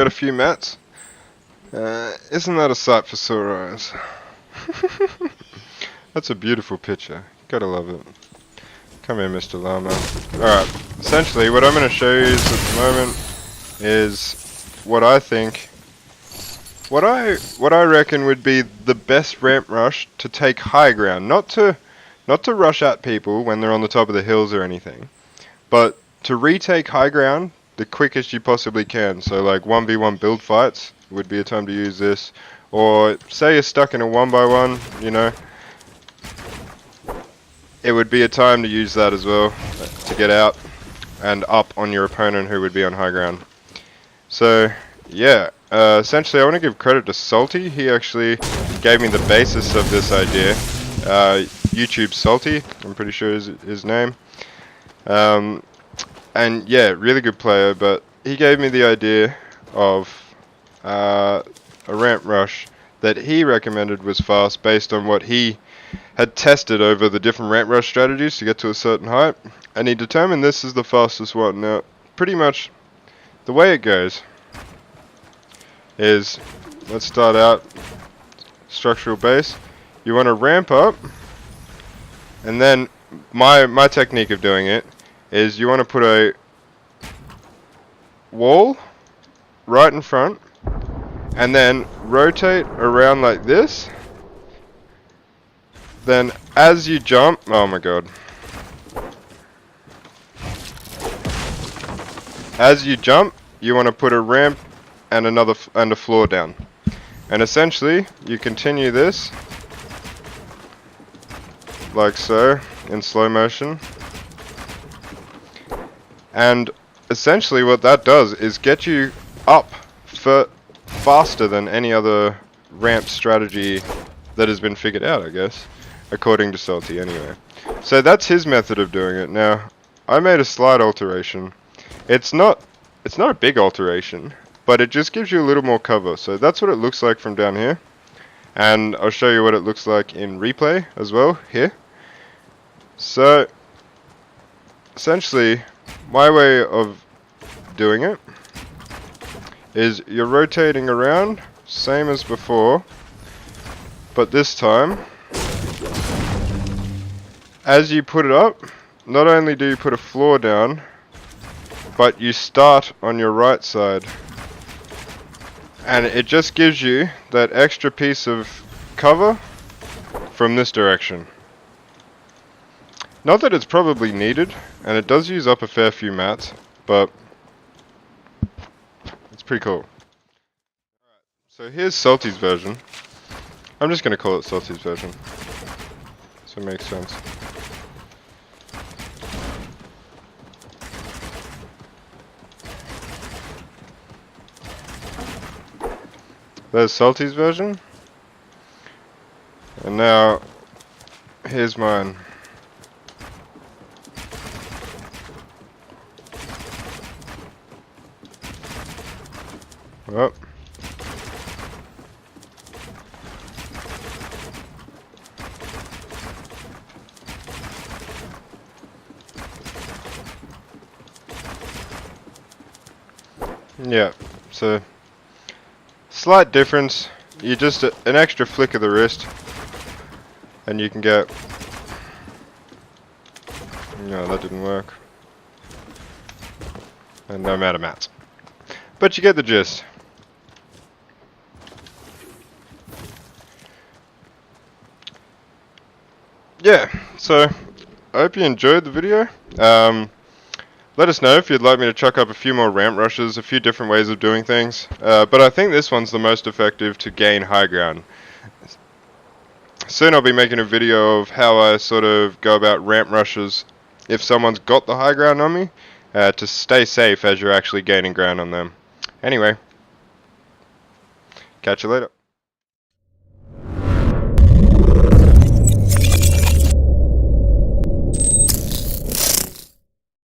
got a few mats. Isn't that a sight for sore eyes? That's a beautiful picture. Gotta love it. Come here, Mr. Llama. Alright, essentially what I'm going to show you at the moment is what I think, what I reckon would be the best ramp rush to take high ground. Not to rush at people when they're on the top of the hills or anything, but to retake high ground the quickest you possibly can. So like 1v1 build fights would be a time to use this, or say you're stuck in a 1x1, you know, it would be a time to use that as well to get out and up on your opponent who would be on high ground. So yeah, essentially I want to give credit to Salty. He actually gave me the basis of this idea. YouTube Salty, I'm pretty sure is his name. And yeah, really good player, but he gave me the idea of a ramp rush that he recommended was fast based on what he had tested over the different ramp rush strategies to get to a certain height, and he determined this is the fastest one. Now, pretty much the way it goes is, let's start out structural base. You want to ramp up, and then my technique of doing it is you want to put a wall right in front and then rotate around like this. Then as you jump, oh my god, as you jump you want to put a ramp and a floor down, and essentially you continue this like so in slow motion, and essentially what that does is get you up faster than any other ramp strategy that has been figured out, I guess, according to Salty anyway. So that's his method of doing it. Now, I made a slight alteration. It's not a big alteration, but it just gives you a little more cover. So that's what it looks like from down here, and I'll show you what it looks like in replay as well here. So essentially my way of doing it is you're rotating around same as before, but this time as you put it up, not only do you put a floor down, but you start on your right side, and it just gives you that extra piece of cover from this direction. Not that it's probably needed, and it does use up a fair few mats, but it's pretty cool. So here's Salty's version. I'm just going to call it Salty's version, so it makes sense. There's Salty's version, and now here's mine. Oh. Yeah, so slight difference. You just an extra flick of the wrist and you can get, no, that didn't work, and no matter mats, but you get the gist. Yeah, so I hope you enjoyed the video. Let us know if you'd like me to chuck up a few more ramp rushes, a few different ways of doing things, but I think this one's the most effective to gain high ground. Soon I'll be making a video of how I sort of go about ramp rushes if someone's got the high ground on me, to stay safe as you're actually gaining ground on them. Anyway, catch you later.